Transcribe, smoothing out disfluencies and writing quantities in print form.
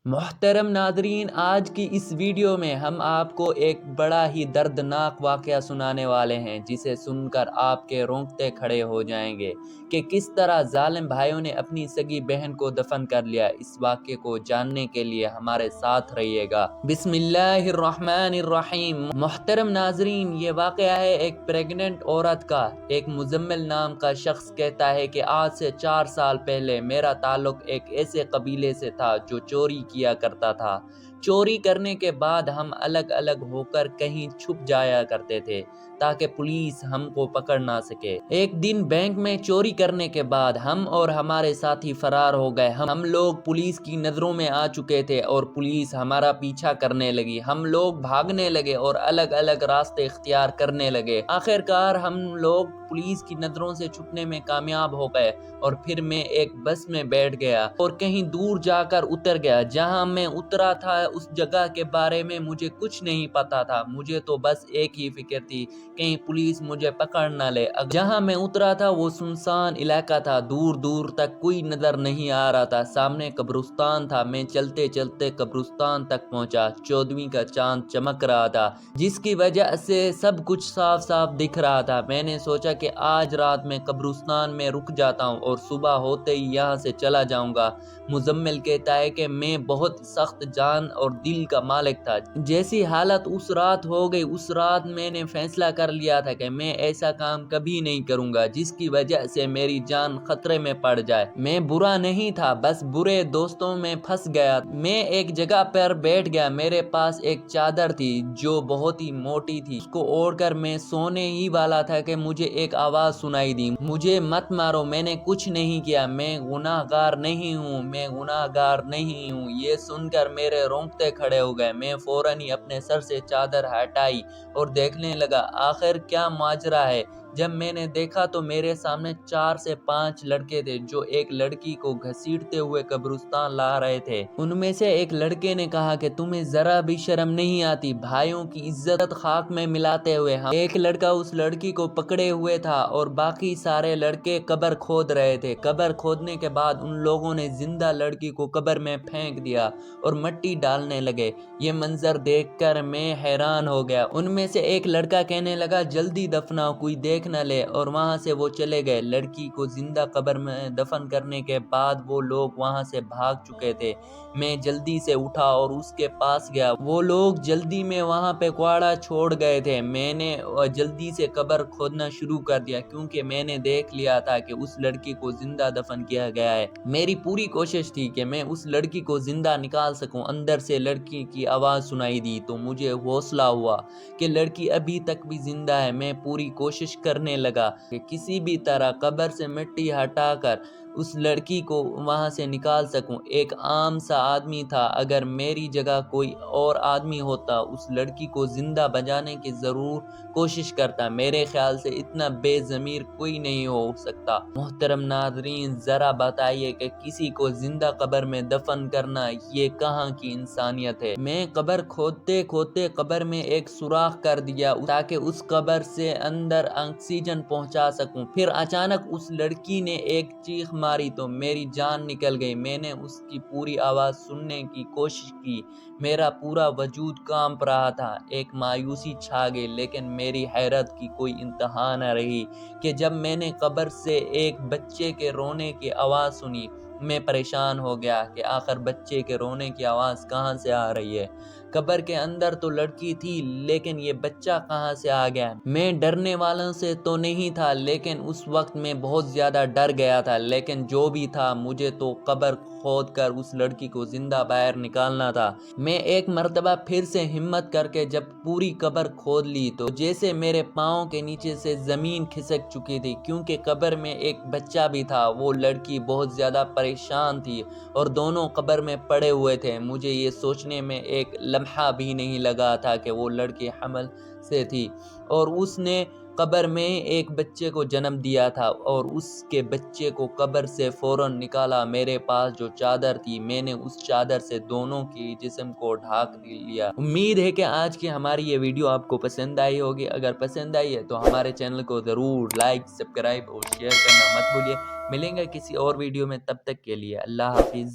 محترم ناظرین، آج کی اس ویڈیو میں ہم آپ کو ایک بڑا ہی دردناک واقعہ سنانے والے ہیں جسے سن کر آپ کے رونگٹے کھڑے ہو جائیں گے کہ کس طرح ظالم بھائیوں نے اپنی سگی بہن کو دفن کر لیا۔ اس واقعے کو جاننے کے لیے ہمارے ساتھ رہیے گا۔ بسم اللہ الرحمن الرحیم۔ محترم ناظرین، یہ واقعہ ہے ایک پریگننٹ عورت کا۔ ایک مزمل نام کا شخص کہتا ہے کہ آج سے 4 سال پہلے میرا تعلق ایک ایسے قبیلے سے تھا جو چوری کیا کرتا تھا۔ چوری کرنے کے بعد ہم الگ الگ ہو کر کہیں چھپ جایا کرتے تھے تاکہ پولیس ہم کو پکڑ نہ سکے۔ ایک دن بینک میں چوری کرنے کے بعد ہم اور ہمارے ساتھی فرار ہو گئے۔ ہم لوگ پولیس کی نظروں میں آ چکے تھے اور پولیس ہمارا پیچھا کرنے لگی۔ ہم لوگ بھاگنے لگے اور الگ الگ راستے اختیار کرنے لگے۔ آخرکار ہم لوگ پولیس کی نظروں سے چھپنے میں کامیاب ہو گئے اور پھر میں ایک بس میں بیٹھ گیا اور کہیں دور جا کر اتر گیا۔ جہاں میں اترا تھا اس جگہ کے بارے میں مجھے کچھ نہیں پتا تھا۔ مجھے تو بس ایک ہی فکر تھی، کہیں پولیس مجھے پکڑ نہ لے۔ جہاں میں اترا تھا وہ سنسان علاقہ تھا، دور دور تک کوئی نظر نہیں آ رہا تھا۔ سامنے قبرستان تھا۔ میں چلتے چلتے قبرستان تک پہنچا۔ 14ویں کا چاند چمک رہا تھا جس کی وجہ سے سب کچھ صاف صاف دکھ رہا تھا۔ میں نے سوچا کہ آج رات میں قبرستان میں رک جاتا ہوں اور صبح ہوتے ہی یہاں سے چلا جاؤں گا۔ مزمل کہتا ہے کہ میں بہت سخت جان اور دل کا مالک تھا۔ جیسی حالت اس رات ہو گئی، اس رات میں نے فیصلہ کر لیا تھا کہ میں ایسا کام کبھی نہیں کروں گا جس کی وجہ سے میری جان خطرے میں پڑ جائے۔ میں برا نہیں تھا، بس برے دوستوں میں پھنس گیا۔ میں ایک جگہ پر بیٹھ گیا۔ میرے پاس ایک چادر تھی جو بہت ہی موٹی تھی۔ اس کو اوڑھ کر میں سونے ہی والا تھا کہ مجھے ایک آواز سنائی دی، مجھے مت مارو، میں نے کچھ نہیں کیا، میں گناہ گار نہیں ہوں، میں گناہ گار نہیں ہوں۔ یہ سن کر میرے رونگٹے کھڑے ہو گئے۔ میں فوراً ہی اپنے سر سے چادر ہٹائی اور دیکھنے لگا آخر کیا ماجرا ہے۔ جب میں نے دیکھا تو میرے سامنے 4 سے 5 لڑکے تھے جو ایک لڑکی کو گھسیٹتے ہوئے قبرستان لا رہے تھے۔ ان میں سے ایک لڑکے نے کہا کہ تمہیں ذرا بھی شرم نہیں آتی، بھائیوں کی عزت خاک میں ملاتے ہوئے۔ ایک لڑکا اس لڑکی کو پکڑے ہوئے تھا اور باقی سارے لڑکے قبر کھود رہے تھے۔ قبر کھودنے کے بعد ان لوگوں نے زندہ لڑکی کو قبر میں پھینک دیا اور مٹی ڈالنے لگے۔ یہ منظر دیکھ کر میں حیران ہو گیا۔ ان میں سے ایک لڑکا کہنے لگا جلدی دفناؤ، کوئی دیکھ نہ لے، اور وہاں سے وہ چلے گئے۔ لڑکی کو زندہ قبر میں دفن کرنے کے بعد وہ لوگ وہاں سے بھاگ چکے تھے۔ میں جلدی سے اٹھا اور اس کے پاس گیا۔ وہ لوگ جلدی میں وہاں پہ کواڑا چھوڑ گئے تھے۔ میں نے جلدی سے قبر کھودنا شروع کر دیا کیونکہ میں نے دیکھ لیا تھا کہ اس لڑکی کو زندہ دفن کیا گیا ہے۔ میری پوری کوشش تھی کہ میں اس لڑکی کو زندہ نکال سکوں۔ اندر سے لڑکی کی آواز سنائی دی تو مجھے حوصلہ ہوا کہ لڑکی ابھی تک بھی زندہ ہے۔ میں پوری کوشش کرنے لگا کہ کسی بھی طرح قبر سے مٹی ہٹا کر اس لڑکی کو وہاں سے نکال سکوں۔ ایک عام سا آدمی تھا، اگر میری جگہ کوئی اور آدمی ہوتا اس لڑکی کو زندہ بچانے کی ضرور کوشش کرتا۔ میرے خیال سے اتنا بے ضمیر کوئی نہیں ہو سکتا۔ محترم ناظرین، ذرا بتائیے کہ کسی کو زندہ قبر میں دفن کرنا یہ کہاں کی انسانیت ہے۔ میں قبر کھودتے کھودتے قبر میں ایک سوراخ کر دیا تاکہ اس قبر سے اندر آکسیجن پہنچا سکوں۔ پھر اچانک اس لڑکی نے ایک چیخ ماری تو میری جان نکل گئی۔ میں نے اس کی پوری آواز سننے کی کوشش کی، میرا پورا وجود کانپ رہا تھا۔ ایک مایوسی چھا گئی، لیکن میری حیرت کی کوئی انتہا نہ رہی کہ جب میں نے قبر سے ایک بچے کے رونے کی آواز سنی۔ میں پریشان ہو گیا کہ آخر بچے کے رونے کی آواز کہاں سے آ رہی ہے۔ قبر کے اندر تو لڑکی تھی لیکن یہ بچہ کہاں سے آ گیا؟ میں ڈرنے والوں سے تو نہیں تھا لیکن اس وقت میں بہت زیادہ ڈر گیا تھا، لیکن جو بھی تھا مجھے تو قبر کھود کر اس لڑکی کو زندہ باہر نکالنا تھا۔ میں ایک مرتبہ پھر سے ہمت کر کے جب پوری قبر کھود لی تو جیسے میرے پاؤں کے نیچے سے زمین کھسک چکی تھی، کیونکہ قبر میں ایک بچہ بھی تھا۔ وہ لڑکی بہت زیادہ پریشان تھی اور دونوں قبر میں پڑے ہوئے تھے۔ مجھے یہ سوچنے میں ایک لمحہ بھی نہیں لگا تھا کہ وہ لڑکی حمل سے تھی اور اس نے قبر میں ایک بچے کو جنم دیا تھا، اور اس کے بچے کو قبر سے فوراً نکالا۔ میرے پاس جو چادر تھی میں نے اس چادر سے دونوں کی جسم کو ڈھانپ لیا۔ امید ہے کہ آج کی ہماری یہ ویڈیو آپ کو پسند آئی ہوگی۔ اگر پسند آئی ہے تو ہمارے چینل کو ضرور لائک، سبسکرائب اور شیئر کرنا مت بھولیے۔ ملیں گے کسی اور ویڈیو میں، تب تک کے لیے اللہ حافظ۔